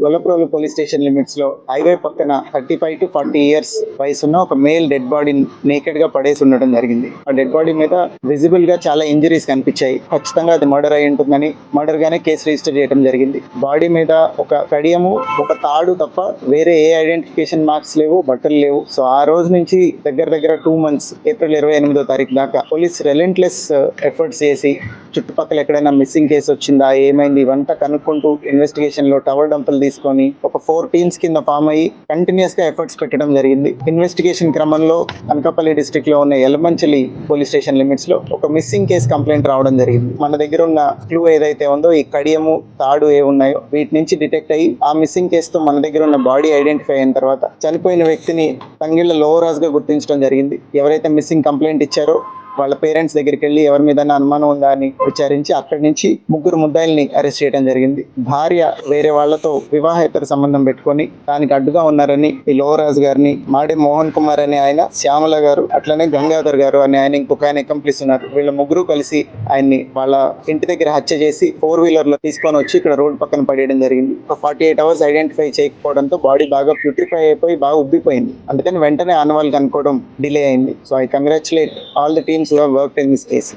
Gollaprolu police station limits లో highway పక్కన 35 to 40 years వయసున్న ఒక మేల్ డెడ్ బాడీ నేకెడ్ గా పడేసి ఉండడం జరిగింది. ఆ డెడ్ బాడీ మీద విజిబుల్ గా చాలా ఇంజరీస్ కనిపించాయి. ఖచ్చితంగా అది మర్డర్ అయి ఉంటుందని మర్డర్ గానే కేసు రిజిస్టర్ చేయడం జరిగింది. బాడీ మీద ఒక కడియము, ఒక తాడు తప్ప వేరే ఏ ఐడెంటిఫికేషన్ మార్క్స్ లేవు, బట్టలు లేవు. సో ఆ రోజు నుంచి దగ్గర దగ్గర 2 months, ఏప్రిల్ 28వ తారీఖు దాకా పోలీస్ రెలెంట్లెస్ ఎఫర్ట్స్ చేసి చుట్టుపక్కల ఎక్కడైనా మిస్సింగ్ కేసు వచ్చిందా, ఏమైంది, ఇవంతా కనుక్కుంటూ ఇన్వెస్టిగేషన్ లో టవర్ డంపులు తీసుకొని ఒక 4 teams కింద ఫామ్ అయ్యి కంటిన్యూస్ గా ఎఫర్ట్స్ పెట్టడం జరిగింది. ఇన్వెస్టిగేషన్ క్రమంలో అనకాపల్లి డిస్ట్రిక్ట్ లో ఉన్న ఎలమంచిలి పోలీస్ స్టేషన్ లిమిట్స్ లో ఒక మిస్సింగ్ కేసు కంప్లైంట్ రావడం జరిగింది. మన దగ్గర ఉన్న క్లూ ఏదైతే ఉందో, ఈ కడియము, తాడు ఏ ఉన్నాయో వీటి నుంచి డిటెక్ట్ అయ్యి ఆ మిస్సింగ్ కేసుతో మన దగ్గర ఉన్న బాడీ ఐడెంటిఫై అయిన తర్వాత చనిపోయిన వ్యక్తిని తంగిళ్ళ లోవరాజ్ గా గుర్తించడం జరిగింది. ఎవరైతే మిస్సింగ్ కంప్లైంట్ ఇచ్చారో వాళ్ళ పేరెంట్స్ దగ్గరికి వెళ్ళి ఎవరి మీద అనుమానం ఉందా అని విచారించి అక్కడి నుంచి 3 ముద్దాయిల్ని అరెస్ట్ చేయడం జరిగింది. భార్య వేరే వాళ్లతో వివాహేతర సంబంధం పెట్టుకొని దానికి అడ్డుగా ఉన్నారని ఈ లోవరాజు గారిని, మాడే మోహన్ కుమార్ అనే ఆయన, శ్యామల గారు, అట్లనే గంగాధర్ గారు అనే ఆయన, ఇంకొక ఆయన అకంప్లిస్ ఉన్నారు. వీళ్ళ ముగ్గురు కలిసి ఆయన్ని వాళ్ళ ఇంటి దగ్గర హత్య చేసి 4-wheeler లో తీసుకొని వచ్చి ఇక్కడ రోడ్ పక్కన పడేయడం జరిగింది. ఒక 48 hours ఐడెంటిఫై చేయకపోవడంతో బాడీ బాగా ప్యూట్రిఫై అయిపోయి బాగా ఉబ్బిపోయింది. అందుకని వెంటనే ఆనవాళ్ళు కనుక్కోవడం డిలే అయింది. So I congratulate all the teams who have worked in this case.